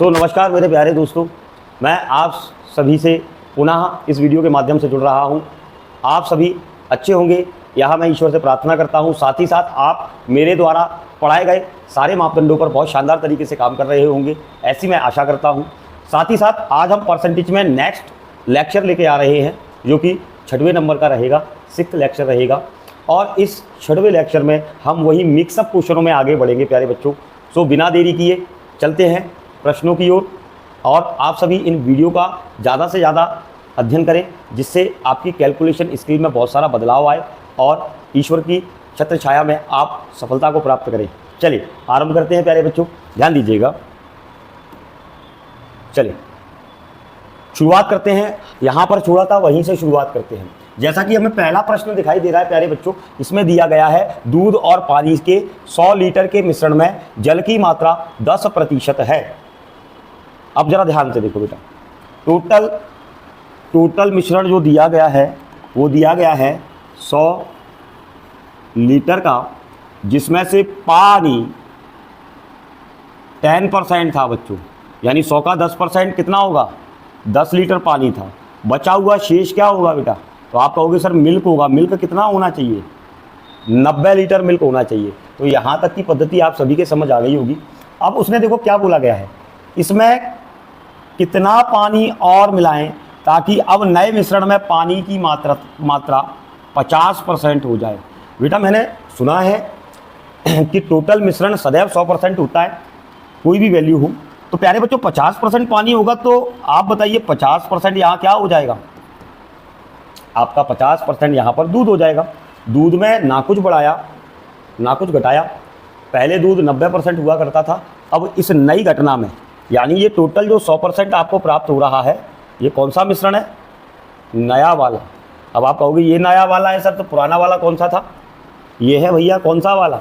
नमस्कार मेरे प्यारे दोस्तों, मैं आप सभी से पुनः इस वीडियो के माध्यम से जुड़ रहा हूं। आप सभी अच्छे होंगे, यह मैं ईश्वर से प्रार्थना करता हूं। साथ ही साथ आप मेरे द्वारा पढ़ाए गए सारे मापदंडों पर बहुत शानदार तरीके से काम कर रहे होंगे, ऐसी मैं आशा करता हूं। साथ ही साथ आज हम परसेंटेज में नेक्स्ट लेक्चर लेके आ रहे हैं, जो कि 6वें नंबर का रहेगा, 6th लेक्चर रहेगा। और इस 6वें लेक्चर में हम वही मिक्सअप क्वेश्चनों में आगे बढ़ेंगे प्यारे बच्चों। सो बिना देरी किए चलते हैं प्रश्नों की ओर, और आप सभी इन वीडियो का ज़्यादा से ज़्यादा अध्ययन करें, जिससे आपकी कैलकुलेशन स्किल में बहुत सारा बदलाव आए और ईश्वर की छत्र छाया में आप सफलता को प्राप्त करें। चलिए आरंभ करते हैं प्यारे बच्चों, ध्यान दीजिएगा। चलिए शुरुआत करते हैं, यहाँ पर छोड़ा था वहीं से शुरुआत करते हैं। जैसा कि हमें पहला प्रश्न दिखाई दे रहा है प्यारे बच्चों, इसमें दिया गया है दूध और पानी के 100 लीटर के मिश्रण में जल की मात्रा 10% है। अब जरा ध्यान से देखो बेटा, टोटल मिश्रण जो दिया गया है वो दिया गया है 100 लीटर का, जिसमें से पानी 10% था बच्चों, यानी 100 का 10% कितना होगा, 10 लीटर पानी था। बचा हुआ शेष क्या होगा बेटा, तो आप कहोगे सर मिल्क होगा। मिल्क कितना होना चाहिए, 90 लीटर मिल्क होना चाहिए। तो यहाँ तक की पद्धति आप सभी के समझ आ गई होगी। अब उसने देखो क्या बोला गया है, इसमें कितना पानी और मिलाएं ताकि अब नए मिश्रण में पानी की मात्रा 50% हो जाए। बेटा मैंने सुना है कि टोटल मिश्रण सदैव 100% होता है, कोई भी वैल्यू हो। तो प्यारे बच्चों 50% पानी होगा, तो आप बताइए 50% यहाँ क्या हो जाएगा, आपका 50% यहाँ पर दूध हो जाएगा। दूध में ना कुछ बढ़ाया ना कुछ घटाया। पहले दूध 90% हुआ करता था, अब इस नई घटना में, यानी ये टोटल जो 100% आपको प्राप्त हो रहा है, ये कौन सा मिश्रण है, नया वाला। अब आप कहोगे ये नया वाला है सर, तो पुराना वाला कौन सा था, ये है भैया कौन सा वाला,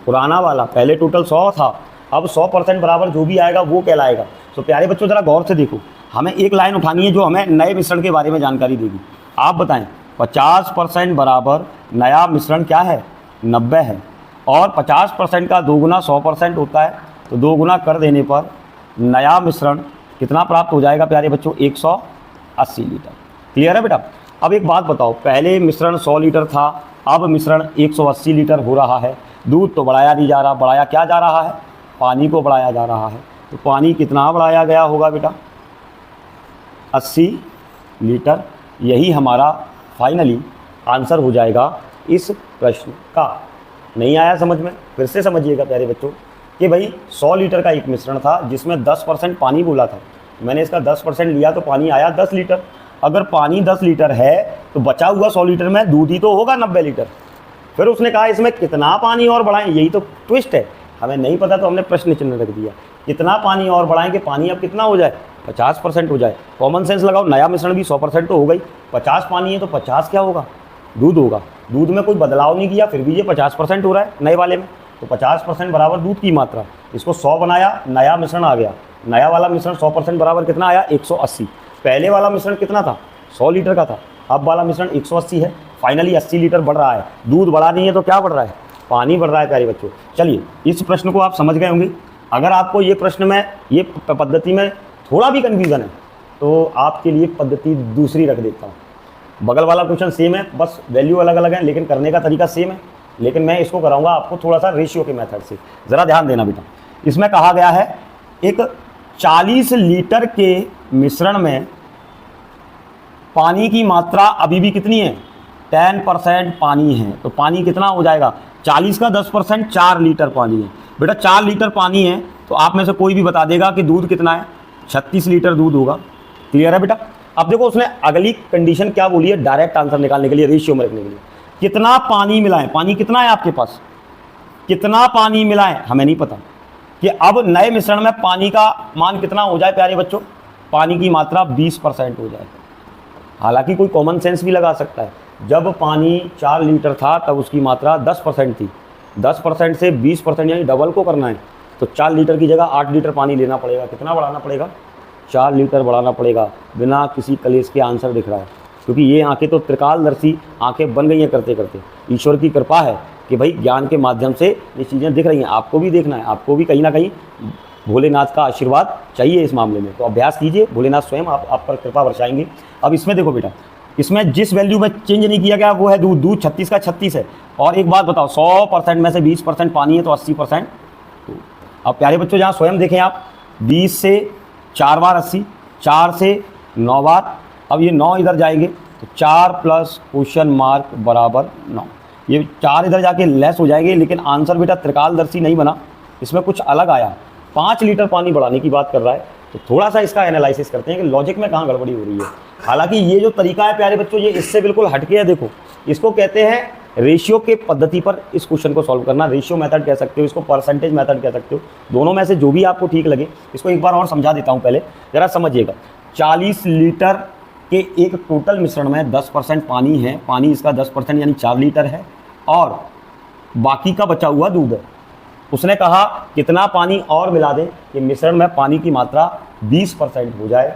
पुराना वाला। पहले टोटल 100 था, अब 100% बराबर जो भी आएगा वो कहलाएगा। तो प्यारे बच्चों ज़रा गौर से देखो, हमें एक लाइन उठानी है जो हमें नए मिश्रण के बारे में जानकारी देगी। आप बताएं 50% बराबर नया मिश्रण क्या है, 90 है, और 50% का 2 गुना 100% होता है, तो 2 गुना कर देने पर नया मिश्रण कितना प्राप्त हो जाएगा प्यारे बच्चों, 180 लीटर। क्लियर है बेटा। अब एक बात बताओ, पहले मिश्रण 100 लीटर था, अब मिश्रण 180 लीटर हो रहा है। दूध तो बढ़ाया नहीं जा रहा, बढ़ाया क्या जा रहा है, पानी को बढ़ाया जा रहा है। तो पानी कितना बढ़ाया गया होगा बेटा, 80 लीटर। यही हमारा फाइनली आंसर हो जाएगा इस प्रश्न का। नहीं आया समझ में, फिर से समझिएगा प्यारे बच्चों कि भाई 100 लीटर का एक मिश्रण था जिसमें 10% पानी बोला था, मैंने इसका 10% लिया तो पानी आया 10 लीटर। अगर पानी 10 लीटर है तो बचा हुआ 100 लीटर में दूध ही तो होगा 90 लीटर। फिर उसने कहा इसमें कितना पानी और बढ़ाएं, यही तो ट्विस्ट है। हमें नहीं पता तो हमने प्रश्न चिन्ह रख दिया, कितना पानी और बढ़ाएं कि पानी अब कितना हो जाए, 50% हो जाए। कॉमन सेंस लगाओ, नया मिश्रण भी 100% तो हो गई, 50 पानी है तो 50 क्या होगा, दूध होगा। दूध में कोई बदलाव नहीं किया, फिर भी ये 50% हो रहा है नए वाले में, तो 50% बराबर दूध की मात्रा। इसको 100 बनाया, नया मिश्रण आ गया, नया वाला मिश्रण 100% बराबर कितना आया, 180। पहले वाला मिश्रण कितना था, 100 लीटर का था, अब वाला मिश्रण 180 है। फाइनली 80 लीटर बढ़ रहा है। दूध बढ़ा नहीं है तो क्या बढ़ रहा है, पानी बढ़ रहा है प्यारे बच्चों। चलिए इस प्रश्न को आप समझ गए होंगे। अगर आपको ये प्रश्न में, ये पद्धति में थोड़ा भी कन्फ्यूज़न है तो आपके लिए पद्धति दूसरी रख देता हूँ। बगल वाला क्वेश्चन सेम है, बस वैल्यू अलग अलग है, लेकिन करने का तरीका सेम है। लेकिन मैं इसको कराऊंगा आपको थोड़ा सा रेशियो के मेथड से। ज़रा ध्यान देना बेटा, इसमें कहा गया है एक 40 लीटर के मिश्रण में पानी की मात्रा अभी भी कितनी है, 10% पानी है। तो पानी कितना हो जाएगा, 40 का 10% 4 लीटर पानी है। बेटा 4 लीटर पानी है तो आप में से कोई भी बता देगा कि दूध कितना है, 36 लीटर दूध होगा। क्लियर है बेटा। अब देखो उसने अगली कंडीशन क्या बोली है, डायरेक्ट आंसर निकालने के लिए, रेशियो में रखने के लिए। कितना पानी मिलाएं, पानी कितना है आपके पास, कितना पानी मिलाएं हमें नहीं पता, कि अब नए मिश्रण में पानी का मान कितना हो जाए प्यारे बच्चों, पानी की मात्रा 20% हो जाए। हालांकि कोई कॉमन सेंस भी लगा सकता है, जब पानी 4 लीटर था तब उसकी मात्रा 10% थी, 10% से 20% यानी डबल को करना है, तो 4 लीटर की जगह 8 लीटर पानी लेना पड़ेगा। कितना बढ़ाना पड़ेगा, 4 लीटर बढ़ाना पड़ेगा। बिना किसी कलेश के आंसर दिख रहा है, क्योंकि ये आंखें तो त्रिकालदर्शी आंखें बन गई हैं करते करते। ईश्वर की कृपा है कि भाई ज्ञान के माध्यम से ये चीज़ें दिख रही हैं, आपको भी देखना है, आपको भी कहीं ना कहीं भोलेनाथ का आशीर्वाद चाहिए इस मामले में, तो अभ्यास कीजिए, भोलेनाथ स्वयं आप पर कृपा बरसाएंगे। अब इसमें देखो बेटा, इसमें जिस वैल्यू में चेंज नहीं किया गया वो है दूध। दूध 36 का 36 है। और एक बात बताओ, 100% में से 20% पानी है तो 80%। अब प्यारे बच्चों जहाँ स्वयं देखें आप, 20 से 4 बार 80, 4 से 9 बार, अब ये 9 इधर जाएंगे तो 4 प्लस क्वेश्चन मार्क बराबर 9, ये 4 इधर जाके लेस हो जाएंगे। लेकिन आंसर बेटा त्रिकालदर्शी नहीं बना, इसमें कुछ अलग आया। 5 लीटर पानी बढ़ाने की बात कर रहा है, तो थोड़ा सा इसका एनालिसिस करते हैं कि लॉजिक में कहाँ गड़बड़ी हो रही है। हालांकि ये जो तरीका है प्यारे बच्चों, ये इससे बिल्कुल हटके है। देखो, इसको कहते हैं रेशियो के पद्धति पर इस क्वेश्चन को सॉल्व करना। रेशियो मेथड कह सकते हो, इसको परसेंटेज मेथड कह सकते हो, दोनों में से जो भी आपको ठीक लगे। इसको एक बार और समझा देता हूँ, पहले ज़रा समझिएगा। 40 लीटर के एक टोटल मिश्रण में 10% पानी है, पानी इसका 10% यानी 4 लीटर है, और बाकी का बचा हुआ दूध है। उसने कहा कितना पानी और मिला दें कि मिश्रण में पानी की मात्रा 20% हो जाए।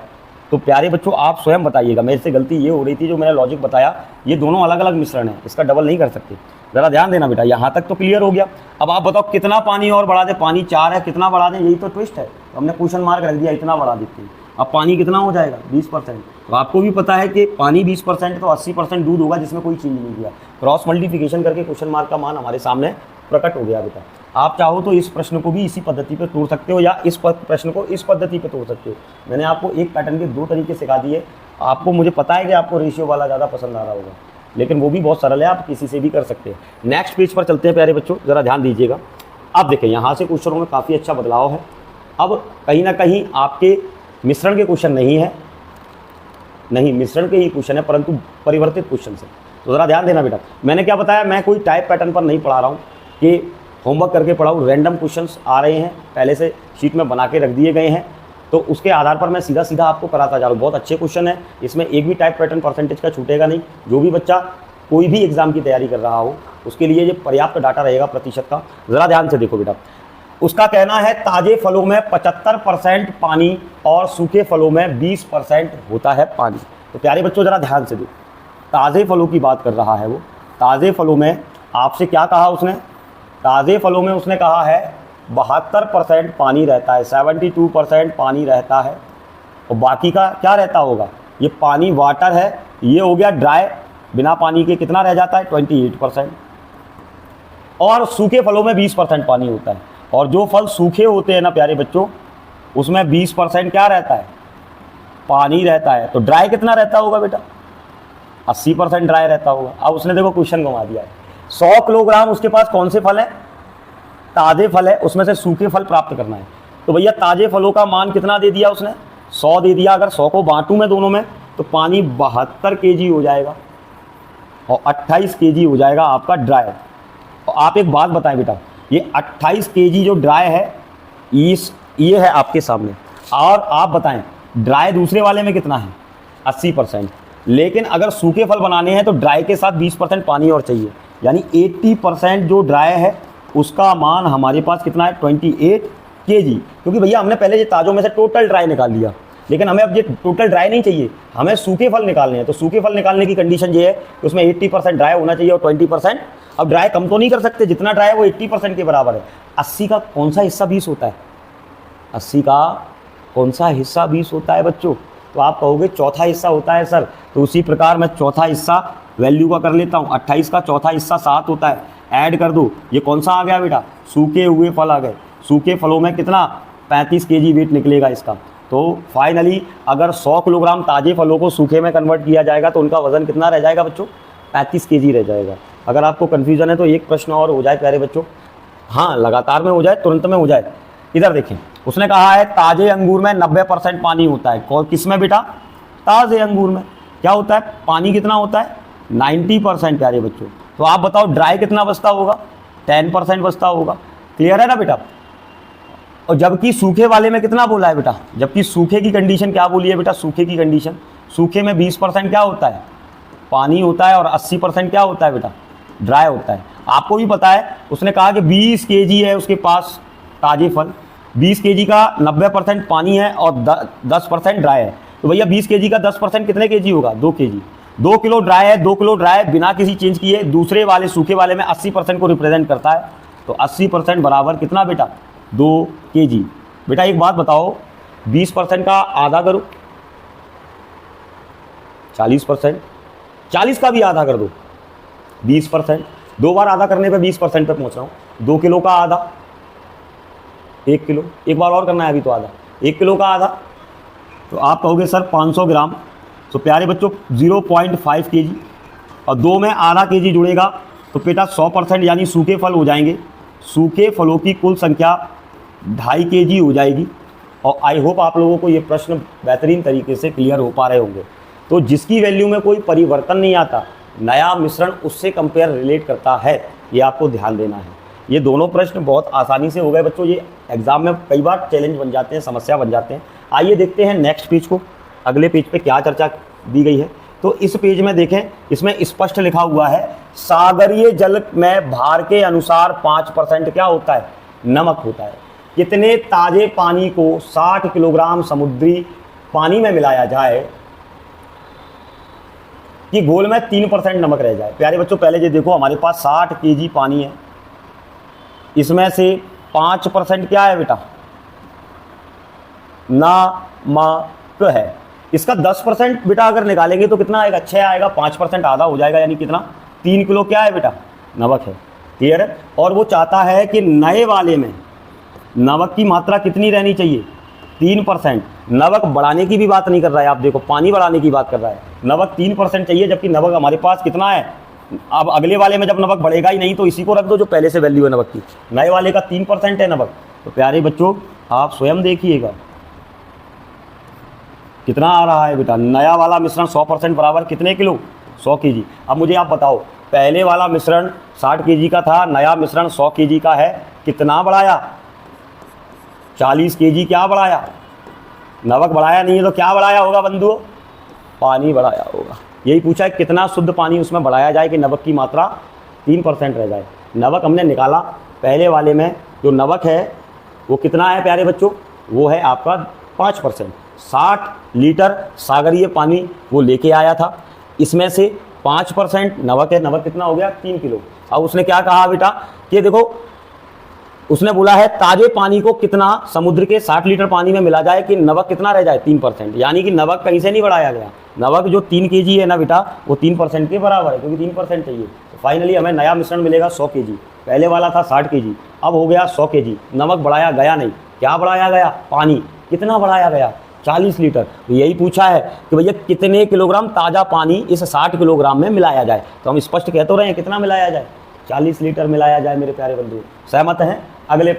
तो प्यारे बच्चों आप स्वयं बताइएगा, मेरे से गलती ये हो रही थी, जो मैंने लॉजिक बताया ये दोनों अलग अलग मिश्रण है, इसका डबल नहीं कर सकते। ज़रा ध्यान देना बेटा, यहाँ तक तो क्लियर हो गया। अब आप बताओ कितना पानी और बढ़ा दें। पानी 4 है, कितना बढ़ा दें, यही तो ट्विस्ट है। तो हमने क्वेश्चन मार्क रख दिया, इतना बढ़ा देते हैं। अब पानी कितना हो जाएगा, 20%। तो आपको भी पता है कि पानी 20% तो 80% दूध होगा, जिसमें कोई चेंज नहीं किया। क्रॉस मल्टीप्लिकेशन करके क्वेश्चन मार्क का मान हमारे सामने प्रकट हो गया बेटा। आप चाहो तो इस प्रश्न को भी इसी पद्धति पे तोड़ सकते हो, या इस प्रश्न को इस पद्धति पे तोड़ सकते हो। मैंने आपको एक पैटर्न के 2 तरीके सिखा दिए। आपको, मुझे पता है कि आपको रेशियो वाला ज़्यादा पसंद आ रहा होगा, लेकिन वो भी बहुत सरल है, आप किसी से भी कर सकते हैं। नेक्स्ट पेज पर चलते हैं प्यारे बच्चों, ज़रा ध्यान दीजिएगा। अब देखें, यहाँ से क्वेश्चनों में काफ़ी अच्छा बदलाव है। अब कहीं ना कहीं आपके मिश्रण के क्वेश्चन नहीं है, नहीं मिश्रण के ही क्वेश्चन है, परंतु परिवर्तित क्वेश्चन से। तो ज़रा ध्यान देना बेटा, मैंने क्या बताया, मैं कोई टाइप पैटर्न पर नहीं पढ़ा रहा हूँ कि होमवर्क करके पढ़ाऊँ। रैंडम क्वेश्चंस आ रहे हैं, पहले से शीट में बना के रख दिए गए हैं, तो उसके आधार पर मैं सीधा सीधा आपको कराता जा रहा हूँ। बहुत अच्छे क्वेश्चन है, इसमें एक भी टाइप पैटर्न परसेंटेज का छूटेगा नहीं। जो भी बच्चा कोई भी एग्जाम की तैयारी कर रहा हो, उसके लिए ये पर्याप्त डाटा रहेगा प्रतिशत का। ज़रा ध्यान से देखो बेटा, उसका कहना है ताज़े फलों में 75% पानी और सूखे फलों में 20% होता है पानी। तो प्यारे बच्चों ज़रा ध्यान से देखो, ताज़े फलों की बात कर रहा है वो। ताज़े फलों में आपसे क्या कहा उसने, ताज़े फलों में उसने कहा है 72% पानी रहता है, 72% पानी रहता है, और बाकी का क्या रहता होगा, ये पानी वाटर है, ये हो गया ड्राई, बिना पानी के कितना रह जाता है 28%। और सूखे फलों में 20% पानी होता है, और जो फल सूखे होते हैं ना प्यारे बच्चों, उसमें 20% क्या रहता है, पानी रहता है। तो ड्राई कितना रहता होगा बेटा, 80% ड्राई रहता होगा। अब उसने देखो क्वेश्चन घुमा दिया है, 100 किलोग्राम उसके पास कौन से फल है, ताज़े फल है, उसमें से सूखे फल प्राप्त करना है। तो भैया ताज़े फलों का मान कितना दे दिया उसने, 100 दे दिया। अगर 100 को बांटूं मैं दोनों में, तो पानी 72 kg हो जाएगा, और 28 kg हो जाएगा आपका ड्राई। और आप एक बात बताएं बेटा, ये 28 kg जो ड्राई है, ये है आपके सामने, और आप बताएं ड्राई दूसरे वाले में कितना है, 80%। लेकिन अगर सूखे फल बनाने हैं तो ड्राई के साथ 20% पानी और चाहिए, यानी 80% जो ड्राई है उसका मान हमारे पास कितना है, 28 kg। क्योंकि भैया हमने पहले ये ताज़ों में से टोटल ड्राई निकाल लिया, लेकिन हमें अब ये टोटल ड्राई नहीं चाहिए, हमें सूखे फल निकालने हैं। तो सूखे फल निकालने की कंडीशन ये है कि उसमें 80% ड्राई होना चाहिए और 20%, अब ड्राई कम तो नहीं कर सकते, जितना ड्राई है वो 80% के बराबर है। 80 का कौन सा हिस्सा 20 होता है, 80 का कौन सा हिस्सा 20 होता है बच्चों, तो आप कहोगे चौथा हिस्सा होता है सर। तो उसी प्रकार मैं चौथा हिस्सा वैल्यू का कर लेता हूँ, 28 का चौथा हिस्सा 7 होता है, ऐड कर दो, ये कौन सा आ गया बेटा, सूखे हुए फल आ गए। सूखे फलों में कितना, 35 kg वेट निकलेगा इसका। तो फाइनली अगर 100 किलोग्राम ताज़े फलों को सूखे में कन्वर्ट किया जाएगा तो उनका वजन कितना रह जाएगा बच्चों, 35 kg रह जाएगा। अगर आपको कन्फ्यूजन है तो एक प्रश्न और हो जाए प्यारे बच्चों, हाँ लगातार में हो जाए, तुरंत में हो जाए। इधर देखें, उसने कहा है ताज़े अंगूर में 90% पानी होता है। और किस में बेटा, ताज़े अंगूर में क्या होता है, पानी कितना होता है, 90% प्यारे बच्चों। तो आप बताओ ड्राई कितना बचता होगा, 10% बचता होगा। क्लियर है ना बेटा। और जबकि सूखे वाले में कितना बोला है बेटा, जबकि सूखे की कंडीशन क्या बोली है बेटा, सूखे की कंडीशन, सूखे में 20% क्या होता है, पानी होता है, और 80% क्या होता है बेटा, ड्राई होता है। आपको भी पता है उसने कहा कि 20 kg है उसके पास ताज़े फल, 20 kg का 90% पानी है और 10% ड्राई है। तो भैया 20 kg का 10% कितने kg होगा, 2 kg। 2 किलो ड्राई है, 2 किलो ड्राई बिना किसी चेंज किए दूसरे वाले सूखे वाले में 80% को रिप्रेजेंट करता है। तो 80% बराबर कितना बेटा, 2 kg। बेटा एक बात बताओ, 20% का आधा करो, 40%, 40 का भी आधा कर दो, 20%, 2 बार आधा करने पे 20% पे पहुंच रहा हूँ। 2 किलो का आधा 1 किलो, एक बार और करना है अभी तो आधा, 1 किलो का आधा, तो आप कहोगे सर 500 ग्राम। तो प्यारे बच्चों 0.5 kg और 2 में आधा kg जुड़ेगा तो बेटा 100% यानी सूखे फल हो जाएंगे। सूखे फलों की कुल संख्या 2.5 kg हो जाएगी। और आई होप आप लोगों को ये प्रश्न बेहतरीन तरीके से क्लियर हो पा रहे होंगे। तो जिसकी वैल्यू में कोई परिवर्तन नहीं आता, नया मिश्रण उससे कंपेयर रिलेट करता है, ये आपको ध्यान देना है। ये दोनों प्रश्न बहुत आसानी से हो गए बच्चों, ये एग्जाम में कई बार चैलेंज बन जाते हैं, समस्या बन जाते हैं। आइए देखते हैं नेक्स्ट पेज को, अगले पेज पे क्या चर्चा दी गई है। तो इस पेज में देखें, इसमें स्पष्ट लिखा हुआ है सागरीय जल में भार के अनुसार 5% क्या होता है, नमक होता है। कितने ताजे पानी को 60 किलोग्राम समुद्री पानी में मिलाया जाए कि घोल में 3% नमक रह जाए। प्यारे बच्चों पहले ये देखो, हमारे पास 60 kg पानी है, इसमें से 5% क्या है बेटा, नमक है। इसका 10% बेटा अगर निकालेंगे तो कितना आएगा, 6 आएगा, 5% आधा हो जाएगा, यानी कितना, 3 किलो क्या है बेटा, नमक है। क्लियर है। और वो चाहता है कि नए वाले में नमक की मात्रा कितनी रहनी चाहिए, 3%। नमक बढ़ाने की भी बात नहीं कर रहा है, आप देखो पानी बढ़ाने की बात कर रहा है। नमक 3% चाहिए, जबकि नमक हमारे पास कितना है। अब अगले वाले में जब नमक बढ़ेगा ही नहीं तो इसी को रख दो जो पहले से वैल्यू है नमक की। नए वाले का 3% है नमक। तो प्यारे बच्चों आप स्वयं देखिएगा कितना आ रहा है बेटा। नया वाला मिश्रण 100% बराबर कितने किलो, 100 kg। अब मुझे आप बताओ, पहले वाला मिश्रण 60 kg का था, नया मिश्रण 100 kg का है, कितना बढ़ाया, 40 kg क्या बढ़ाया, नमक बढ़ाया नहीं है तो क्या बढ़ाया होगा बंधुओं, पानी बढ़ाया होगा। यही पूछा है कितना शुद्ध पानी उसमें बढ़ाया जाए कि नमक की मात्रा 3% रह जाए। नमक हमने निकाला, पहले वाले में जो नमक है वो कितना है प्यारे बच्चों, वो है आपका 5%। 60 लीटर सागरीय पानी वो लेके आया था, इसमें से 5% नमक है। नमक कितना हो गया, 3 किलो। अब उसने क्या कहा बेटा कि देखो, उसने बोला है ताजे पानी को कितना समुद्र के 60 लीटर पानी में मिला जाए कि नमक कितना रह जाए, 3%। यानी कि नमक कहीं से नहीं बढ़ाया गया। नमक जो 3 kg है ना बेटा, वो 3% के बराबर है, क्योंकि 3% चाहिए। तो फाइनली हमें नया मिश्रण मिलेगा 100 kg। पहले वाला था 60 kg, अब हो गया 100 kg। नमक बढ़ाया गया नहीं, क्या बढ़ाया गया, पानी। कितना बढ़ाया गया, 40 लीटर। तो यही पूछा है कि भैया कितने किलोग्राम ताज़ा पानी इस 60 किलोग्राम में मिलाया जाए। तो हम स्पष्ट कह तो रहे हैं कितना मिलाया जाए, 40 लीटर मिलाया जाए मेरे प्यारे बंधु। सहमत हैं। अगले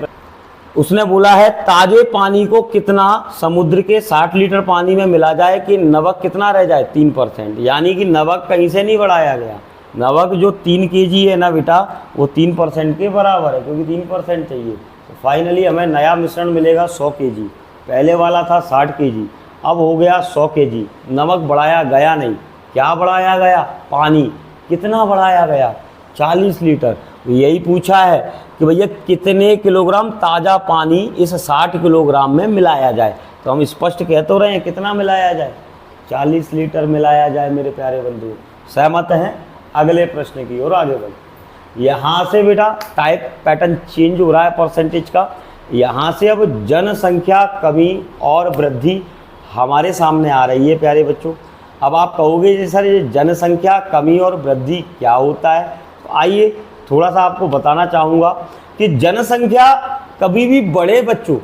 उसने बोला है ताजे पानी को कितना समुद्र के 60 लीटर पानी में मिला जाए कि नमक कितना रह जाए, 3%। यानी कि नमक कहीं से नहीं बढ़ाया गया। नमक जो 3 kg है ना बेटा, वो 3% के बराबर है, क्योंकि 3% चाहिए। तो फाइनली हमें नया मिश्रण मिलेगा 100 kg। पहले वाला था 60 kg, अब हो गया 100 kg। नमक बढ़ाया गया नहीं, क्या बढ़ाया गया, पानी। कितना बढ़ाया गया, 40 लीटर। यही पूछा है कि भैया कितने किलोग्राम ताज़ा पानी इस 60 किलोग्राम में मिलाया जाए। तो हम स्पष्ट कह तो रहे हैं कितना मिलाया जाए, 40 लीटर मिलाया जाए मेरे प्यारे बंधु। सहमत हैं। अगले प्रश्न की ओर आगे बढ़। यहाँ से बेटा टाइप पैटर्न चेंज हो रहा है परसेंटेज का। यहाँ से अब जनसंख्या कमी और वृद्धि हमारे सामने आ रही है प्यारे बच्चों। अब आप कहोगे जी सर ये जनसंख्या कमी और वृद्धि क्या होता है। तो आइए थोड़ा सा आपको बताना चाहूँगा कि जनसंख्या कभी भी बढ़े बच्चों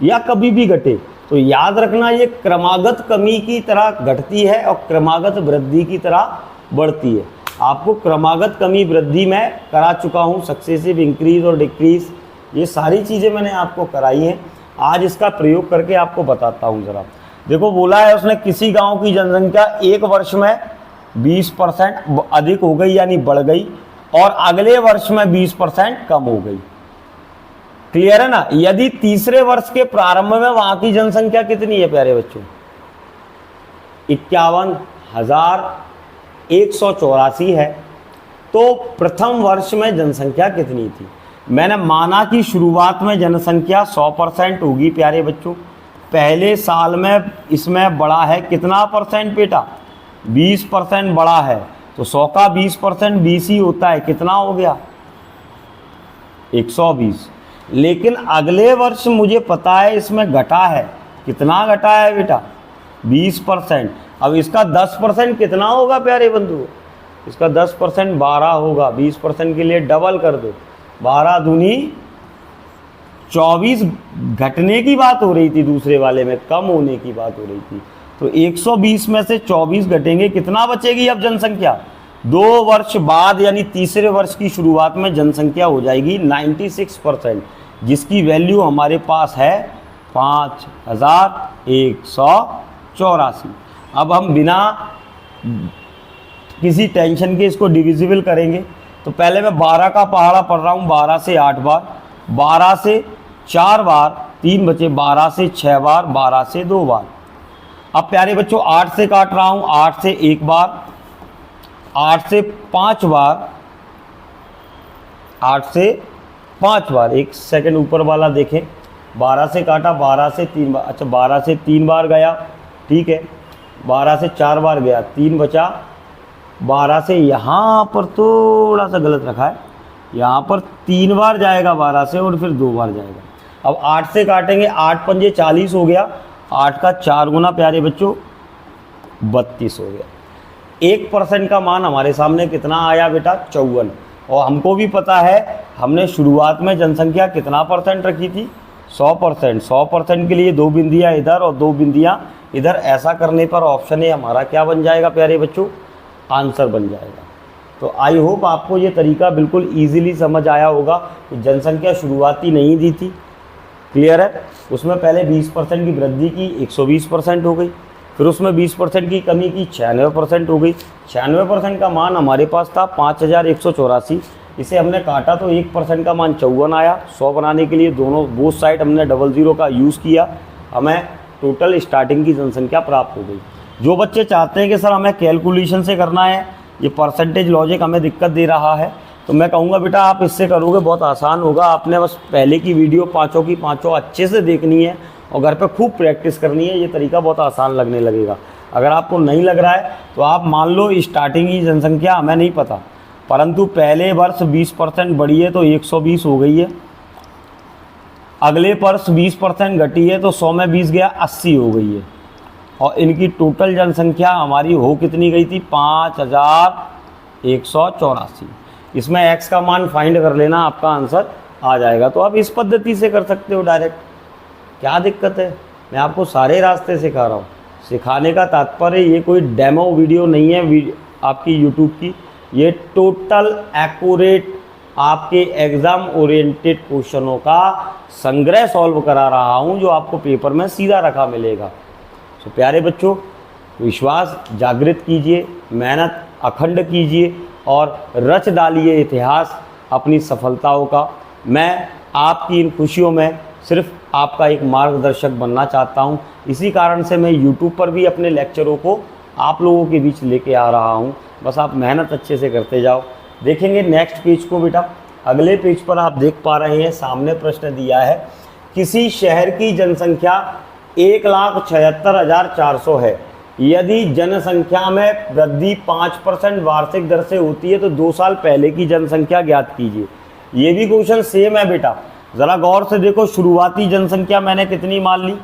या कभी भी घटे, तो याद रखना ये क्रमागत कमी की तरह घटती है और क्रमागत वृद्धि की तरह बढ़ती है। आपको क्रमागत कमी वृद्धि में करा चुका हूँ, सक्सेसिव इंक्रीज और डिक्रीज, ये सारी चीज़ें मैंने आपको कराई हैं। आज इसका प्रयोग करके आपको बताता हूँ ज़रा। देखो बोला है उसने किसी गांव की जनसंख्या 1 वर्ष में 20% अधिक हो गई यानी बढ़ गई, और अगले वर्ष में 20% कम हो गई। क्लियर है ना। यदि तीसरे वर्ष के प्रारंभ में वहां की जनसंख्या कितनी है प्यारे बच्चों, 51,184 है, तो प्रथम वर्ष में जनसंख्या कितनी थी। मैंने माना कि शुरुआत में जनसंख्या 100% होगी प्यारे बच्चों। पहले साल में इसमें बढ़ा है कितना परसेंट बेटा, 20% बढ़ा है। तो 100 का 20% 20 ही होता है, कितना हो गया, 120। लेकिन अगले वर्ष मुझे पता है इसमें घटा है। कितना घटा है बेटा? 20%। अब इसका 10% कितना होगा प्यारे बंधु? इसका 10% 12 होगा। 20% के लिए डबल कर दो, 12 दूनी 24 घटने की बात हो रही थी, दूसरे वाले में कम होने की बात हो रही थी। तो 120 में से 24 घटेंगे, कितना बचेगी अब जनसंख्या? 2 वर्ष बाद यानी तीसरे वर्ष की शुरुआत में जनसंख्या हो जाएगी 96%, जिसकी वैल्यू हमारे पास है 5184। अब हम बिना किसी टेंशन के इसको डिविजिबल करेंगे। तो पहले मैं 12 का पहाड़ा पढ़ रहा हूँ, 12 से 8 बार, 12 से 4 बार, 3 बचे, 12 से 6 बार, 12 से 2 बार। अब प्यारे बच्चों 8 से काट रहा हूँ, 8 से 1 बार, 8 से 5 बार, 8 से 5 बार। एक सेकंड ऊपर वाला देखें, 12 से काटा, 12 से 3 बार, अच्छा 12 से 3 बार गया, ठीक है। 12 से 4 बार गया, 3 बचा। 12 से यहाँ पर थोड़ा सा गलत रखा है, यहाँ पर 3 बार जाएगा 12 से और फिर 2 बार जाएगा। अब 8 से काटेंगे, 8 पंजे 40 हो गया, 8 का 4 गुना प्यारे बच्चों 32 हो गया। 1% का मान हमारे सामने कितना आया बेटा? 54। और हमको भी पता है हमने शुरुआत में जनसंख्या कितना % रखी थी? 100%। 100% के लिए 2 बिंदियाँ इधर और 2 बिंदियाँ इधर। ऐसा करने पर ऑप्शन ए हमारा क्या बन जाएगा प्यारे बच्चों? आंसर बन जाएगा। तो आई होप आपको ये तरीका बिल्कुल ईजिली समझ आया होगा कि जनसंख्या शुरुआती नहीं दी थी, क्लियर है। उसमें पहले 20% की वृद्धि की, 120% हो गई। फिर उसमें 20% की कमी की, 96% हो गई। 96% का मान हमारे पास था 5184। इसे हमने काटा तो 1% का मान 54 आया। 100 बनाने के लिए दोनों बोथ साइड हमने 00 का यूज़ किया, हमें टोटल स्टार्टिंग की जनसंख्या प्राप्त हो गई। जो बच्चे चाहते हैं कि सर हमें कैलकुलेशन से करना है, ये परसेंटेज लॉजिक हमें दिक्कत दे रहा है, तो मैं कहूँगा बेटा आप इससे करोगे बहुत आसान होगा। आपने बस पहले की वीडियो पाँचों की पाँचों अच्छे से देखनी है और घर पे खूब प्रैक्टिस करनी है। ये तरीका बहुत आसान लगने लगेगा। अगर आपको नहीं लग रहा है तो आप मान लो स्टार्टिंग की जनसंख्या हमें नहीं पता, परंतु पहले वर्ष 20% बढ़ी है तो 120 हो गई है। अगले वर्ष 20% घटी है तो 100 में 20 गया, 80 हो गई है। और इनकी टोटल जनसंख्या हमारी हो कितनी गई थी? 5184। इसमें x का मान फाइंड कर लेना, आपका आंसर आ जाएगा। तो आप इस पद्धति से कर सकते हो डायरेक्ट, क्या दिक्कत है? मैं आपको सारे रास्ते सिखा रहा हूँ। सिखाने का तात्पर्य ये कोई डेमो वीडियो नहीं है आपकी यूट्यूब की, ये टोटल एक्यूरेट आपके एग्ज़ाम ओरिएंटेड क्वेश्चनों का संग्रह सॉल्व करा रहा हूँ, जो आपको पेपर में सीधा रखा मिलेगा। तो प्यारे बच्चों, विश्वास जागृत कीजिए, मेहनत अखंड कीजिए और रच डालिए इतिहास अपनी सफलताओं का। मैं आपकी इन खुशियों में सिर्फ आपका एक मार्गदर्शक बनना चाहता हूं। इसी कारण से मैं YouTube पर भी अपने लेक्चरों को आप लोगों के बीच लेके आ रहा हूं। बस आप मेहनत अच्छे से करते जाओ। देखेंगे नेक्स्ट पेज को बेटा। अगले पेज पर आप देख पा रहे हैं, सामने प्रश्न दिया है, किसी शहर की जनसंख्या 1,76,400 है। यदि जनसंख्या में वृद्धि 5% वार्षिक दर से होती है तो 2 साल पहले की जनसंख्या ज्ञात कीजिए। ये भी क्वेश्चन सेम है बेटा, ज़रा गौर से देखो। शुरुआती जनसंख्या मैंने कितनी मान ली?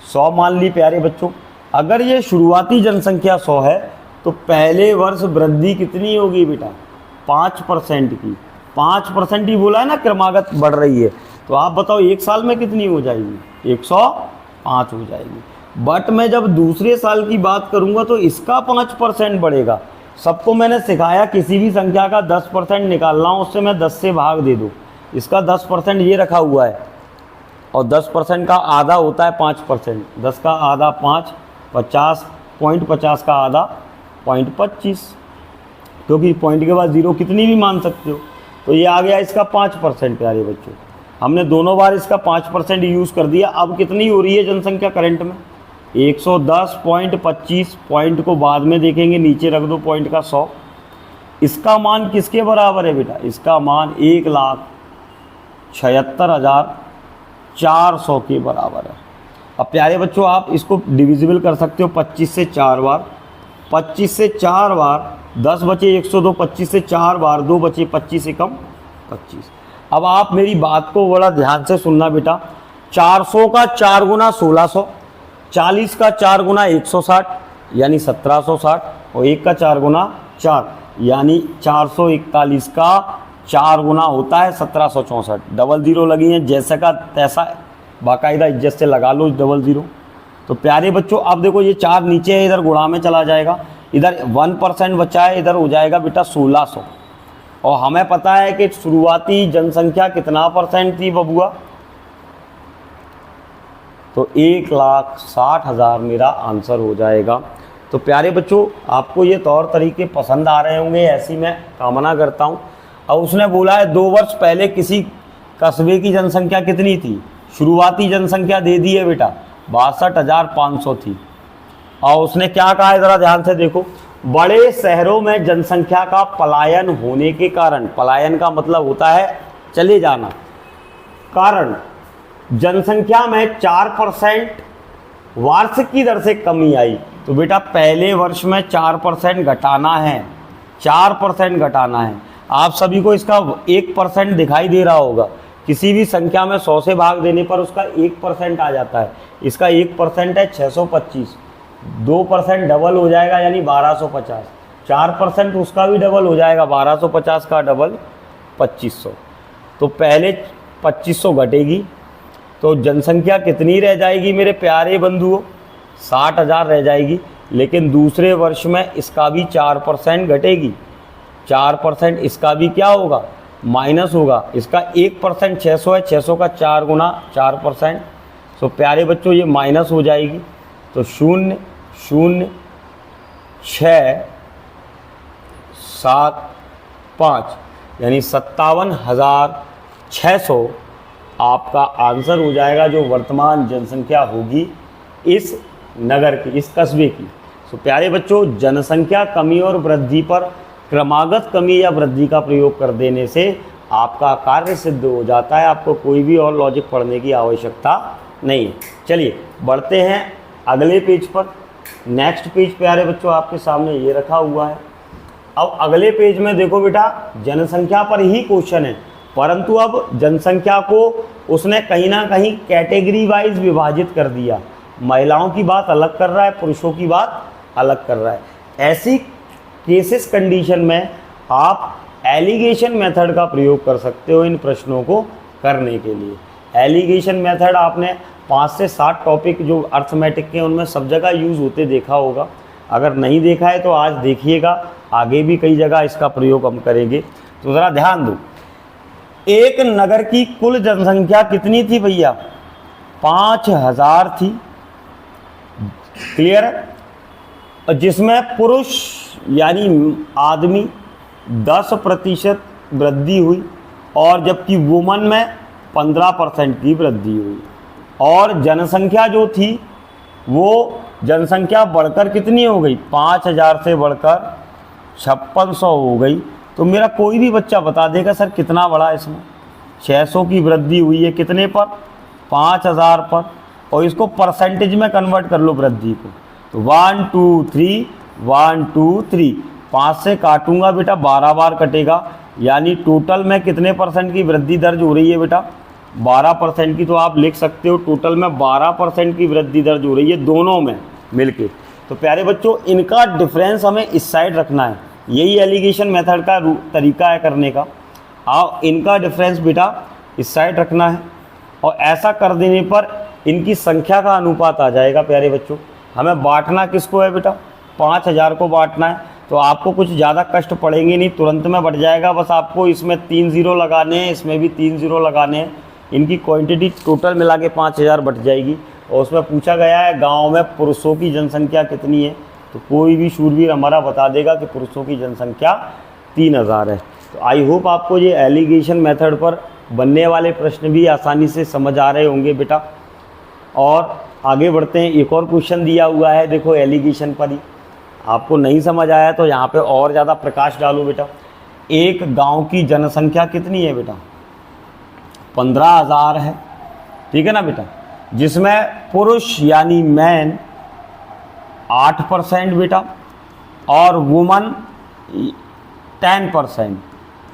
100 मान ली प्यारे बच्चों। अगर ये शुरुआती जनसंख्या 100 है तो पहले वर्ष वृद्धि कितनी होगी बेटा? 5% की। 5% ही बोला है ना, क्रमागत बढ़ रही है। तो आप बताओ 1 साल में कितनी हो जाएगी? 105 हो जाएगी। बट मैं जब दूसरे साल की बात करूंगा तो इसका 5% बढ़ेगा। सबको मैंने सिखाया किसी भी संख्या का 10% निकालना हो, उससे मैं 10 से भाग दे दूँ। इसका 10% ये रखा हुआ है और 10% का आधा होता है 5%। 10 का आधा 5, 50 का आधा 0.25, क्योंकि पॉइंट के बाद 0 कितनी भी मान सकते हो। तो ये आ गया इसका 5% प्यारे बच्चों। हमने दोनों बार इसका 5% यूज़ कर दिया। अब कितनी हो रही है जनसंख्या करंट में? 110.25। पॉइंट को बाद में देखेंगे, नीचे रख दो पॉइंट का 100। इसका मान किसके बराबर है बेटा? इसका मान 1,76,400 के बराबर है। अब प्यारे बच्चों आप इसको डिविजिबल कर सकते हो 25 से 4 बार। 25 से 4 बार 10 बचे 102, 25 से 4 बार 2 बचे 25 से कम 25। अब आप मेरी बात को बड़ा ध्यान से सुनना बेटा। 400 का 4 गुना 1600, 40 का 4 गुना 160 यानी 1760, और 1 का 4 गुना 4 यानी 441 का 4 गुना होता है 1764। डबल ज़ीरो लगी हैं, जैसे का तैसा बाकायदा इज्जत से लगा लो डबल ज़ीरो। तो प्यारे बच्चों अब देखो ये 4 नीचे है, इधर गुणा में चला जाएगा, इधर 1% बचा है, इधर हो जाएगा बेटा 1600। और हमें पता है कि शुरुआती जनसंख्या कितना परसेंट थी बबुआ, तो 1,60,000 मेरा आंसर हो जाएगा। तो प्यारे बच्चों आपको ये तौर तरीके पसंद आ रहे होंगे, ऐसी मैं कामना करता हूँ। अब उसने बोला है 2 वर्ष पहले किसी कस्बे की जनसंख्या कितनी थी, शुरुआती जनसंख्या दे दी है बेटा 62,500 थी। और उसने क्या कहा है ज़रा ध्यान से देखो, बड़े शहरों में जनसंख्या का पलायन होने के कारण, पलायन का मतलब होता है चले जाना, कारण जनसंख्या में 4% वार्षिक की दर से कमी आई। तो बेटा पहले वर्ष में 4% घटाना है, 4% घटाना है। आप सभी को इसका 1% दिखाई दे रहा होगा, किसी भी संख्या में 100 से भाग देने पर उसका 1% आ जाता है। इसका 1% है 625, 2% डबल हो जाएगा यानी 1250, 4% उसका भी डबल हो जाएगा, 1250 का डबल 2500। तो पहले 2500 घटेगी तो जनसंख्या कितनी रह जाएगी मेरे प्यारे बंधुओं, 60,000 रह जाएगी। लेकिन दूसरे वर्ष में इसका भी 4% घटेगी, 4% इसका भी क्या होगा, माइनस होगा। इसका 1% 600 है, 600 का 4 गुना 4%। तो प्यारे बच्चों ये माइनस हो जाएगी, तो 0.0675 यानी 57,600 आपका आंसर हो जाएगा, जो वर्तमान जनसंख्या होगी इस नगर की, इस कस्बे की। तो प्यारे बच्चों जनसंख्या कमी और वृद्धि पर क्रमागत कमी या वृद्धि का प्रयोग कर देने से आपका कार्य सिद्ध हो जाता है, आपको कोई भी और लॉजिक पढ़ने की आवश्यकता नहीं है। चलिए बढ़ते हैं अगले पेज पर। नेक्स्ट पेज प्यारे बच्चों आपके सामने ये रखा हुआ है। अब अगले पेज में देखो बेटा जनसंख्या पर ही क्वेश्चन है, परंतु अब जनसंख्या को उसने कहीं ना कहीं कैटेगरी वाइज विभाजित कर दिया। महिलाओं की बात अलग कर रहा है, पुरुषों की बात अलग कर रहा है। ऐसी केसेस कंडीशन में आप एलिगेशन मेथड का प्रयोग कर सकते हो इन प्रश्नों को करने के लिए। एलिगेशन मेथड आपने 5 से 7 टॉपिक जो अर्थमेटिक के उनमें सब जगह यूज़ होते देखा होगा। अगर नहीं देखा है तो आज देखिएगा, आगे भी कई जगह इसका प्रयोग हम करेंगे। तो ज़रा ध्यान दो, एक नगर की कुल जनसंख्या कितनी थी भैया, 5,000 थी, क्लियर है। और जिसमें पुरुष यानी आदमी 10% वृद्धि हुई, और जबकि वुमन में 15% की वृद्धि हुई। और जनसंख्या जो थी वो जनसंख्या बढ़कर कितनी हो गई, 5,000 से बढ़कर 5600 हो गई। तो मेरा कोई भी बच्चा बता देगा सर कितना बढ़ा इसमें, 600 की वृद्धि हुई है कितने पर, 5,000 पर। और इसको परसेंटेज में कन्वर्ट कर लो वृद्धि को, तो 1 2 3 1 2 3, 5 से काटूंगा बेटा 12 बार कटेगा, यानी टोटल में कितने परसेंट की वृद्धि दर्ज हो रही है बेटा, 12% की। तो आप लिख सकते हो टोटल में 12% की वृद्धि दर्ज हो रही है दोनों में मिलके। तो प्यारे बच्चों इनका डिफरेंस हमें इस साइड रखना है, यही एलिगेशन मेथड का तरीका है करने का। आओ इनका डिफरेंस बेटा इस साइड रखना है, और ऐसा कर देने पर इनकी संख्या का अनुपात आ जाएगा। प्यारे बच्चों हमें बांटना किसको है बेटा, 5,000 को बांटना है। तो आपको कुछ ज़्यादा कष्ट पड़ेंगे नहीं, तुरंत में बढ़ जाएगा। बस आपको इसमें 3 0 लगाने हैं, इसमें भी 3 0 लगाने हैं। इनकी क्वांटिटी टोटल मिला के 5,000 बढ़ जाएगी। और उसमें पूछा गया है गांव में पुरुषों की जनसंख्या कितनी है, तो कोई भी शूरवीर हमारा बता देगा कि पुरुषों की जनसंख्या 3,000 है। तो आई होप आपको ये एलिगेशन मेथड पर बनने वाले प्रश्न भी आसानी से समझ आ रहे होंगे बेटा। और आगे बढ़ते हैं, एक और क्वेश्चन दिया हुआ है, देखो एलिगेशन पर ही। आपको नहीं समझ आया तो यहाँ पे और ज़्यादा प्रकाश डालो बेटा। एक गांव की जनसंख्या कितनी है बेटा, 15,000 है, ठीक है ना बेटा, जिसमें पुरुष यानी मैन 8% बेटा, और वुमन 10%,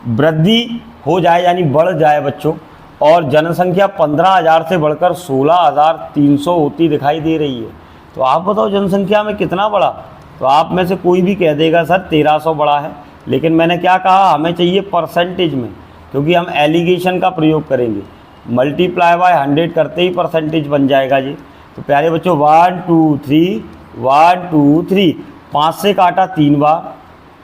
वृद्धि हो जाए यानी बढ़ जाए बच्चों, और जनसंख्या 15,000 से बढ़कर 16,300 होती दिखाई दे रही है, तो आप बताओ जनसंख्या में कितना बढ़ा। तो आप में से कोई भी कह देगा सर 1300 बढ़ा है, लेकिन मैंने क्या कहा, हमें चाहिए परसेंटेज में, क्योंकि हम एलिगेशन का प्रयोग करेंगे। मल्टीप्लाई बाय 100 करते ही परसेंटेज बन जाएगा जी। तो प्यारे बच्चों 1 2 3 1 2 3, 5 से काटा 3 बार,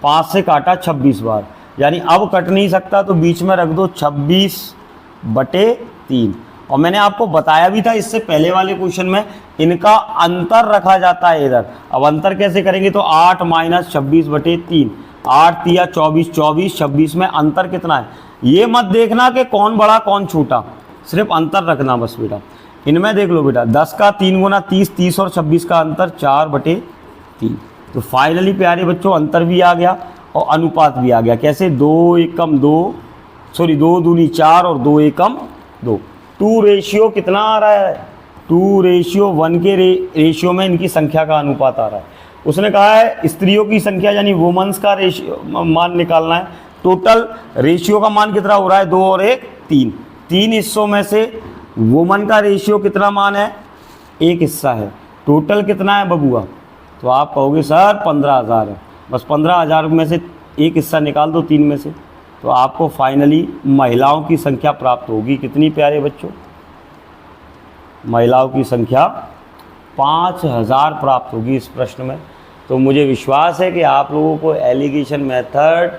5 से काटा 26 बार, यानी अब कट नहीं सकता तो बीच में रख दो 26/3। और मैंने आपको बताया भी था इससे पहले वाले क्वेश्चन में, इनका अंतर रखा जाता है इधर। अब अंतर कैसे करेंगे, तो 8 - 26/3, 8 × 24, 24, 26 में अंतर कितना है। ये मत देखना कि कौन बड़ा कौन छोटा, सिर्फ अंतर रखना बस बेटा। इनमें देख लो बेटा, 10 का 3 गुना 30, 30 और 26 का अंतर 4/3। तो फाइनली प्यारे बच्चों अंतर भी आ गया और अनुपात भी आ गया। कैसे, 2 एकम 2, सॉरी 2 दूनी 4 और 2 एकम 2। 2 रेशियो कितना आ रहा है, 2:1 के रेशियो में इनकी संख्या का अनुपात आ रहा है। उसने कहा है स्त्रियों की संख्या यानी वुमेन्स का रेशियो मान निकालना है। टोटल रेशियो का मान कितना हो रहा है, 2 और 1 3। 3 हिस्सों में से वुमन का रेशियो कितना मान है, 1 हिस्सा है। टोटल कितना है बबुआ, तो आप कहोगे सर 15,000 है। बस 15,000 में से 1 हिस्सा निकाल दो 3 में से, तो आपको फाइनली महिलाओं की संख्या प्राप्त होगी। कितनी प्यारे बच्चों, महिलाओं की संख्या 5,000 प्राप्त होगी इस प्रश्न में। तो मुझे विश्वास है कि आप लोगों को एलिगेशन मेथड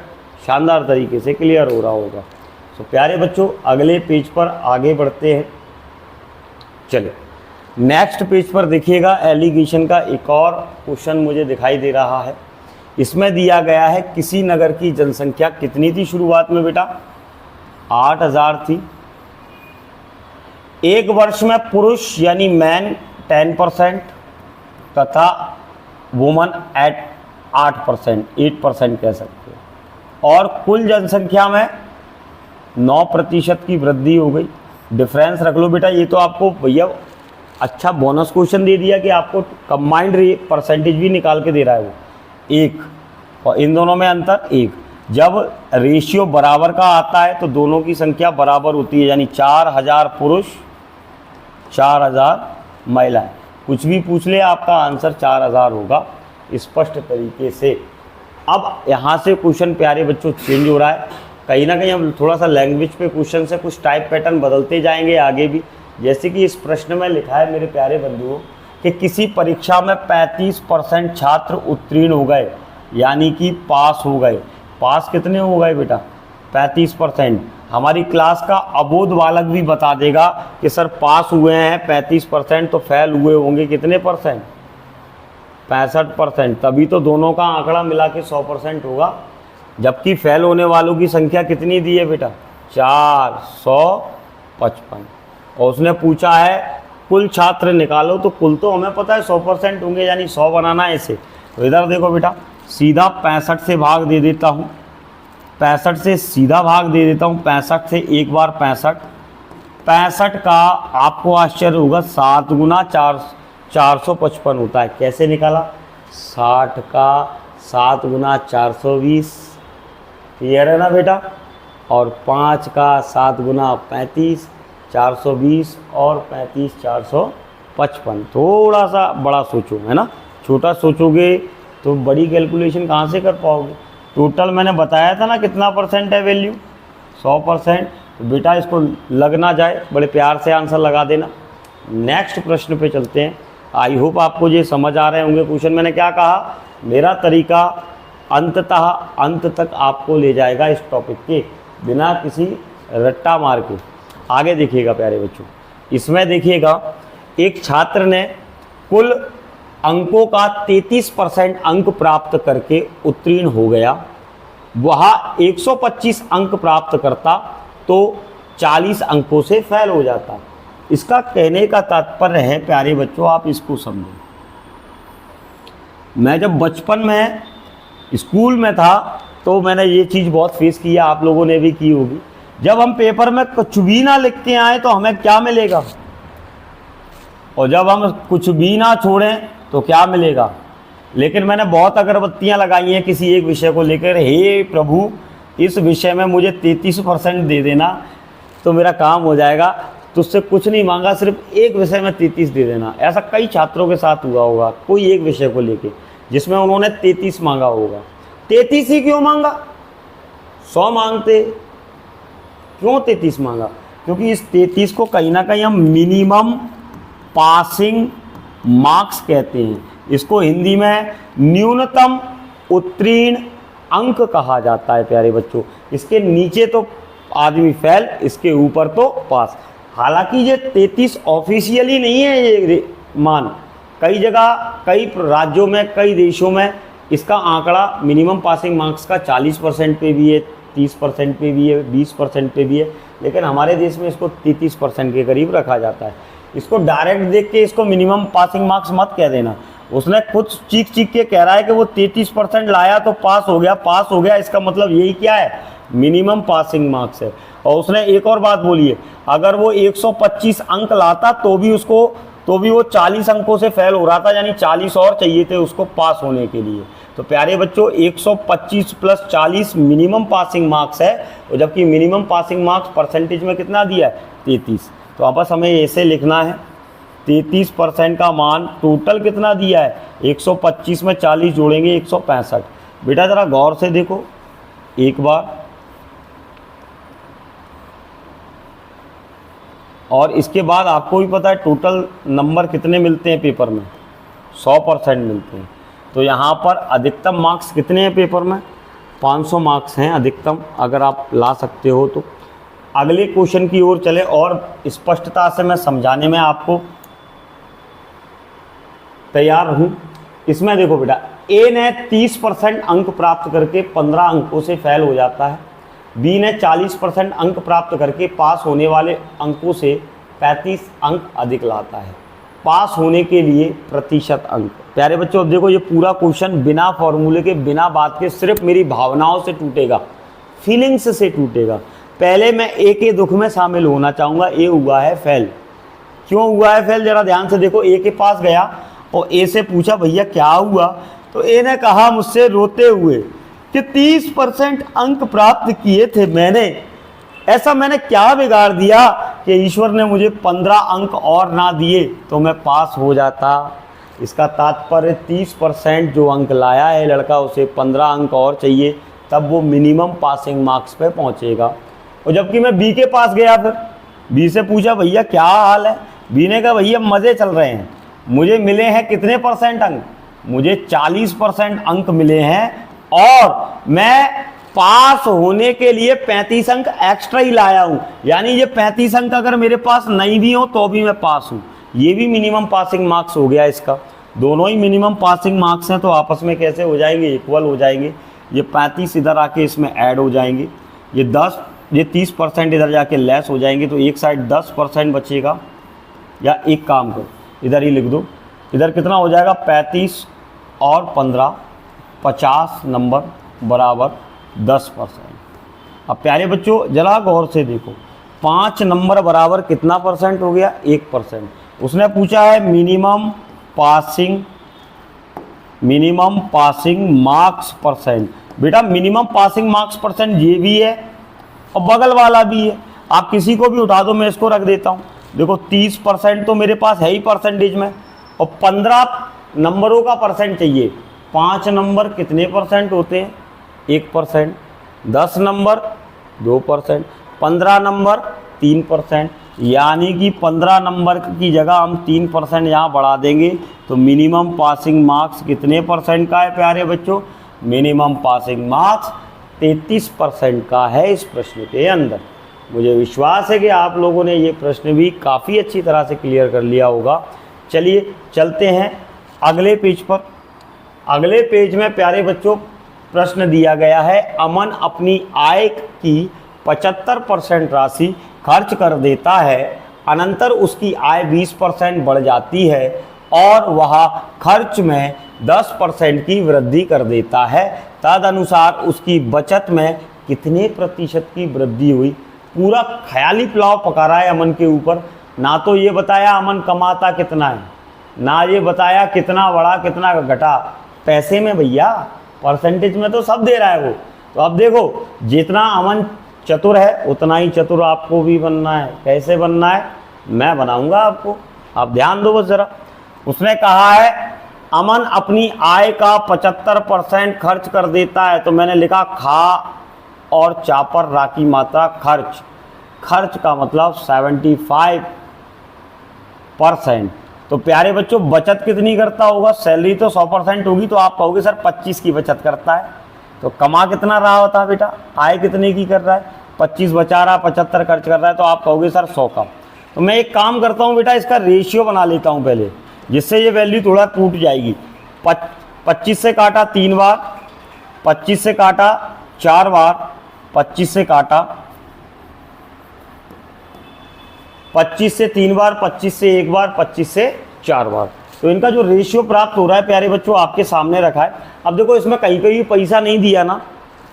शानदार तरीके से क्लियर हो रहा होगा। तो प्यारे बच्चों अगले पेज पर आगे बढ़ते हैं। चलिए नेक्स्ट पेज पर देखिएगा, एलिगेशन का एक और क्वेश्चन मुझे दिखाई दे रहा है। इसमें दिया गया है किसी नगर की जनसंख्या कितनी थी शुरुआत में बेटा, 8,000 थी। एक वर्ष में पुरुष यानी मैन 10% तथा वुमन एट 8%, 8% कह सकते हैं, और कुल जनसंख्या में 9% की वृद्धि हो गई। डिफरेंस रख लो बेटा, ये तो आपको भैया अच्छा बोनस क्वेश्चन दे दिया कि आपको कंबाइंड परसेंटेज भी निकाल के दे रहा है वो 1, और इन दोनों में अंतर 1। जब रेशियो बराबर का आता है तो दोनों की संख्या बराबर होती है, यानी 4,000 पुरुष 4,000 महिलाएं। कुछ भी पूछ ले आपका आंसर 4,000 होगा स्पष्ट तरीके से। अब यहाँ से क्वेश्चन प्यारे बच्चों चेंज हो रहा है, कहीं ना कहीं हम थोड़ा सा लैंग्वेज पे क्वेश्चन से कुछ टाइप पैटर्न बदलते जाएंगे आगे भी। जैसे कि इस प्रश्न में लिखा है मेरे प्यारे बंधुओं कि किसी परीक्षा में 35% छात्र उत्तीर्ण हो गए, यानी कि पास हो गए। पास कितने हो गए बेटा, 35%। हमारी क्लास का अबोध बालक भी बता देगा कि सर पास हुए हैं 35%, तो फेल हुए होंगे कितने परसेंट, 65%। तभी तो दोनों का आंकड़ा मिला के 100% होगा। जबकि फेल होने वालों की संख्या कितनी दी है बेटा, 455। और उसने पूछा है कुल छात्र निकालो, तो कुल तो हमें पता है 100% होंगे, यानी 100 बनाना है इसे। तो इधर देखो बेटा, सीधा 65 से भाग दे देता हूँ, 65 से सीधा भाग दे देता हूँ, 65 से एक बार 65। 65 का आपको आश्चर्य होगा 7 गुना 455 होता है। कैसे निकाला, 60 का 7 गुना 420, क्लियर है ना बेटा, और 5 का 7 गुना 35, 420 और 35 455। थोड़ा सा बड़ा सोचो, है ना, छोटा सोचोगे तो बड़ी कैलकुलेशन कहाँ से कर पाओगे। टोटल मैंने बताया था ना कितना परसेंट है वैल्यू, 100%। तो बेटा इसको लग ना जाए, बड़े प्यार से आंसर लगा देना। नेक्स्ट प्रश्न पे चलते हैं। आई होप आपको ये समझ आ रहे होंगे क्वेश्चन। मैंने क्या कहा, मेरा तरीका अंततः अंत तक आपको ले जाएगा इस टॉपिक के, बिना किसी रट्टा मार के। आगे देखिएगा प्यारे बच्चों, इसमें देखिएगा एक छात्र ने कुल अंकों का 33% अंक प्राप्त करके उत्तीर्ण हो गया। वह 125 अंक प्राप्त करता तो 40 अंकों से फेल हो जाता। इसका कहने का तात्पर्य है प्यारे बच्चों, आप इसको समझें। मैं जब बचपन में स्कूल में था तो मैंने ये चीज़ बहुत फेस किया, आप लोगों ने भी की होगी। जब हम पेपर में कुछ भी ना लिख के आए तो हमें क्या मिलेगा, और जब हम कुछ भी ना छोड़ें तो क्या मिलेगा। लेकिन मैंने बहुत अगरबत्तियां लगाई हैं किसी एक विषय को लेकर, हे प्रभु इस विषय में मुझे 33% दे देना तो मेरा काम हो जाएगा। तुझसे कुछ नहीं मांगा, सिर्फ एक विषय में 33 दे देना। ऐसा कई छात्रों के साथ हुआ होगा, कोई एक विषय को लेके जिसमें उन्होंने 33 मांगा होगा। 33 ही क्यों मांगा? 100 मांगते। क्यों 33 मांगा? क्योंकि इस 33 को कहीं ना कहीं हम मिनिमम पासिंग मार्क्स कहते हैं। इसको हिंदी में न्यूनतम उत्तीर्ण अंक कहा जाता है प्यारे बच्चों। इसके नीचे तो आदमी फेल, इसके ऊपर तो पास। हालांकि ये 33 ऑफिशियली नहीं है ये मान, कई जगह, कई राज्यों में, कई देशों में इसका आंकड़ा मिनिमम पासिंग मार्क्स का 40% पे भी है, 30% पे भी है, 20% पे भी है, लेकिन हमारे देश में इसको 33% के करीब रखा जाता है। इसको डायरेक्ट देख के इसको मिनिमम पासिंग मार्क्स मत कह देना। उसने खुद चीख चीख के कह रहा है कि वो 33% लाया तो पास हो गया, पास हो गया, इसका मतलब यही क्या है? मिनिमम पासिंग मार्क्स है। और उसने एक और बात बोली है, अगर वो 125 अंक लाता तो भी वो 40 अंकों से फेल हो रहा था, यानी 40 और चाहिए थे उसको पास होने के लिए। तो प्यारे बच्चों 125 प्लस 40 मिनिमम पासिंग मार्क्स है, और जबकि मिनिमम पासिंग मार्क्स परसेंटेज में कितना दिया है? 33। तो आपस हमें ऐसे लिखना है 33% का मान टोटल कितना दिया है? 125 में 40 जोड़ेंगे 165। बेटा ज़रा गौर से देखो एक बार, और इसके बाद आपको भी पता है टोटल नंबर कितने मिलते हैं पेपर में? 100% मिलते हैं। तो यहाँ पर अधिकतम मार्क्स कितने हैं पेपर में? 500 मार्क्स हैं अधिकतम, अगर आप ला सकते हो तो। अगले क्वेश्चन की ओर चले और स्पष्टता से मैं समझाने में आपको तैयार हूँ। इसमें देखो बेटा, ए ने 30% अंक प्राप्त करके 15 अंकों से फेल हो जाता है। बी ने 40% अंक प्राप्त करके पास होने वाले अंकों से 35 अंक अधिक लाता है। पास होने के लिए प्रतिशत अंक। प्यारे बच्चों देखो, ये पूरा क्वेश्चन बिना फॉर्मूले के, बिना बात के, सिर्फ मेरी भावनाओं से टूटेगा, फीलिंग्स से टूटेगा। पहले मैं ए के दुख में शामिल होना चाहूँगा। ए हुआ है फेल। क्यों हुआ है फेल? जरा ध्यान से देखो। ए के पास गया और ए से पूछा भैया क्या हुआ? तो ए ने कहा मुझसे रोते हुए कि 30% अंक प्राप्त किए थे मैंने, ऐसा मैंने क्या बिगाड़ दिया कि ईश्वर ने मुझे 15 अंक और ना दिए तो मैं पास हो जाता। इसका तात्पर्य 30% जो अंक लाया है लड़का, उसे 15 अंक और चाहिए, तब वो मिनिमम पासिंग मार्क्स पे पहुंचेगा। और जबकि मैं बी के पास गया, फिर बी से पूछा भैया क्या हाल है? बी ने कहा भैया मज़े चल रहे हैं, मुझे मिले हैं कितने % अंक? मुझे 40% अंक मिले हैं, और मैं पास होने के लिए 35 अंक एक्स्ट्रा ही लाया हूँ। यानी ये 35 अंक अगर मेरे पास नहीं भी हो तो भी मैं पास हूँ। ये भी मिनिमम पासिंग मार्क्स हो गया इसका। दोनों ही मिनिमम पासिंग मार्क्स हैं, तो आपस में कैसे हो जाएंगे? इक्वल हो जाएंगे। ये 35 इधर आके इसमें ऐड हो जाएंगे, ये 30% इधर जाके लेस हो जाएंगे, तो एक साइड 10% बचेगा। या एक काम करो, इधर ही लिख दो, इधर कितना हो जाएगा? 35 और 15, 50 नंबर बराबर 10%। अब प्यारे बच्चों जरा गौर से देखो, 5 नंबर बराबर कितना % हो गया? 1%। उसने पूछा है मिनिमम पासिंग मार्क्स %। बेटा मिनिमम पासिंग मार्क्स % ये भी है और बगल वाला भी है। आप किसी को भी उठा दो, मैं इसको रख देता हूँ। देखो 30% तो मेरे पास है ही परसेंटेज में, और 15 नंबरों का % चाहिए। 5 नंबर कितने % होते हैं? 1%। 10 नंबर 2%। 15 नंबर 3%। यानी कि 15 नंबर की जगह हम 3% यहाँ बढ़ा देंगे, तो मिनिमम पासिंग मार्क्स कितने % का है प्यारे बच्चों? मिनिमम पासिंग मार्क्स 33% का है इस प्रश्न के अंदर। मुझे विश्वास है कि आप लोगों ने ये प्रश्न भी काफ़ी अच्छी तरह से क्लियर कर लिया होगा। चलिए चलते हैं अगले पेज पर। अगले पेज में प्यारे बच्चों प्रश्न दिया गया है, अमन अपनी आय की 75% राशि खर्च कर देता है, अनंतर उसकी आय 20% बढ़ जाती है और वह खर्च में 10% की वृद्धि कर देता है। तदनुसार उसकी बचत में कितने % की वृद्धि हुई? पूरा ख्याली पुलाव पका रहा है अमन के ऊपर। ना तो ये बताया अमन कमाता कितना है, ना ये बताया कितना बढ़ा कितना घटा। पैसे में भैया, परसेंटेज में तो सब दे रहा है वो, तो अब देखो, जितना अमन चतुर है उतना ही चतुर आपको भी बनना है। कैसे बनना है मैं बनाऊंगा आपको, आप ध्यान दो बस ज़रा। उसने कहा है अमन अपनी आय का 75% खर्च कर देता है, तो मैंने लिखा खा और चापर रा की मात्रा खर्च। खर्च का मतलब 75%। तो प्यारे बच्चों बचत कितनी करता होगा? सैलरी तो 100% होगी, तो आप कहोगे सर 25 की बचत करता है। तो कमा कितना रहा होता बेटा? आय कितने की कर रहा है? 25 बचा रहा, 75 खर्च कर रहा है, तो आप कहोगे सर 100 का। तो मैं एक काम करता हूँ बेटा, इसका रेशियो बना लेता हूँ पहले, जिससे ये वैल्यू थोड़ा टूट जाएगी। 25 से काटा 3 बार, 25 से काटा 4 बार, 25 से काटा 25 से 3 बार, 25 से 1 बार, 25 से 4 बार। तो इनका जो रेशियो प्राप्त हो रहा है प्यारे बच्चों आपके सामने रखा है। अब देखो इसमें कहीं पे भी पैसा नहीं दिया ना,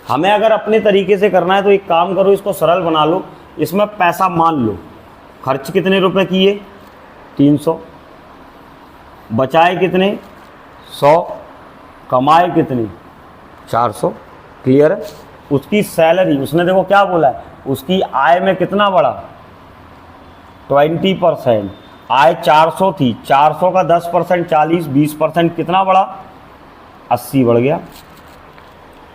हमें अगर अपने तरीके से करना है तो एक काम करो, इसको सरल बना लो। इसमें पैसा मान लो, खर्च कितने रुपए किए? 300। बचाए कितने? 100। कमाए कितने? 400। क्लियर है? उसकी सैलरी, उसने देखो क्या बोला है, उसकी आय में कितना बढ़ा? 20%। आय 400 थी, 400 का 10%, 40, 20% कितना बढ़ा? 80 बढ़ गया।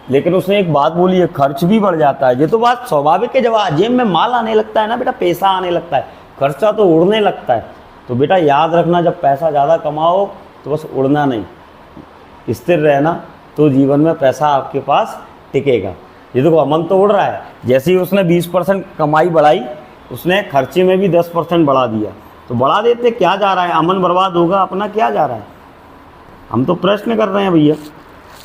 लेकिन उसने एक बात बोली है, खर्च भी बढ़ जाता है। ये तो बात स्वाभाविक है, जब जेब में माल आने लगता है ना बेटा, पैसा आने लगता है, खर्चा तो उड़ने लगता है। तो बेटा याद रखना, जब पैसा ज़्यादा कमाओ तो बस उड़ना नहीं, स्थिर रहना, तो जीवन में पैसा आपके पास टिकेगा। ये देखो अमन तो उड़ रहा है, जैसे ही उसने 20% कमाई बढ़ाई, उसने खर्चे में भी 10% बढ़ा दिया। तो बढ़ा देते क्या जा रहा है? अमन बर्बाद होगा अपना, क्या जा रहा है? हम तो प्रश्न कर रहे हैं भैया।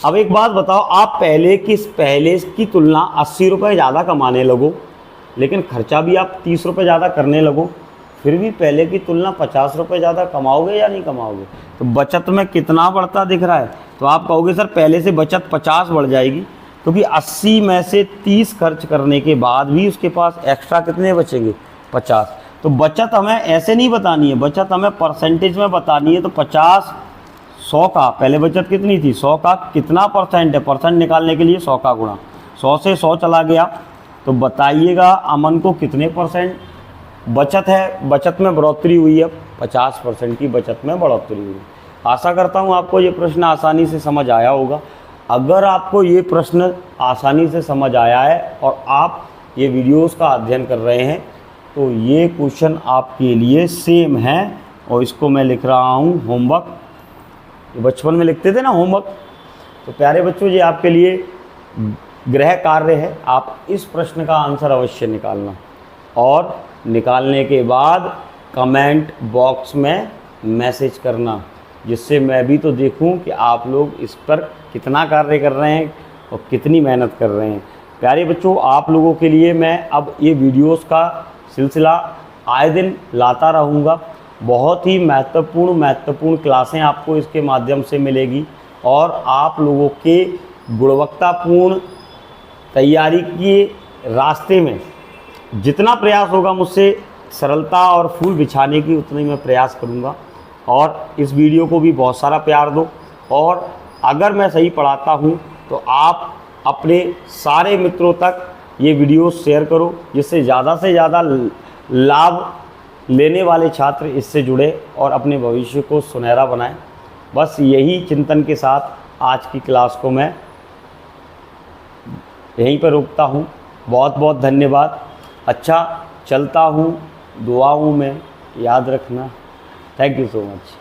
अब एक बात बताओ, आप पहले की तुलना 80 रुपये ज़्यादा कमाने लगो, लेकिन खर्चा भी आप 30 रुपये ज़्यादा करने लगो, फिर भी पहले की तुलना 50 रुपये ज़्यादा कमाओगे या नहीं कमाओगे? तो बचत में कितना बढ़ता दिख रहा है? तो आप कहोगे सर पहले से बचत 50 बढ़ जाएगी, क्योंकि 80 में से 30 खर्च करने के बाद भी उसके पास एक्स्ट्रा कितने बचेंगे? 50। तो बचत हमें ऐसे नहीं बतानी है, बचत हमें परसेंटेज में बतानी है। तो 50, 100 का पहले बचत कितनी थी? 100 का कितना परसेंट है? परसेंट निकालने के लिए 100 का गुणा, 100 से 100 चला गया। तो बताइएगा अमन को कितने परसेंट बचत है? बचत में बढ़ोतरी हुई है, 50% की बचत में बढ़ोतरी हुई। आशा करता हूँ आपको ये प्रश्न आसानी से समझ आया होगा। अगर आपको ये प्रश्न आसानी से समझ आया है और आप ये वीडियोस का अध्ययन कर रहे हैं, तो ये क्वेश्चन आपके लिए सेम है, और इसको मैं लिख रहा हूँ होमवर्क। ये बचपन में लिखते थे ना होमवर्क। तो प्यारे बच्चों, ये आपके लिए गृह कार्य है, आप इस प्रश्न का आंसर अवश्य निकालना, और निकालने के बाद कमेंट बॉक्स में मैसेज करना, जिससे मैं भी तो देखूं कि आप लोग इस पर कितना कार्य कर रहे हैं और कितनी मेहनत कर रहे हैं। प्यारे बच्चों, आप लोगों के लिए मैं अब ये वीडियोस का सिलसिला आए दिन लाता रहूँगा। बहुत ही महत्वपूर्ण क्लासें आपको इसके माध्यम से मिलेगी, और आप लोगों के गुणवत्तापूर्ण तैयारी के रास्ते में जितना प्रयास होगा मुझसे सरलता और फूल बिछाने की, उतना ही मैं प्रयास करूँगा। और इस वीडियो को भी बहुत सारा प्यार दो, और अगर मैं सही पढ़ाता हूँ तो आप अपने सारे मित्रों तक ये वीडियो शेयर करो, जिससे ज़्यादा से ज़्यादा लाभ लेने वाले छात्र इससे जुड़े और अपने भविष्य को सुनहरा बनाएं। बस यही चिंतन के साथ आज की क्लास को मैं यहीं पर रोकता हूँ। बहुत बहुत धन्यवाद। अच्छा चलता हूँ, दुआओं में याद रखना। Thank you so much.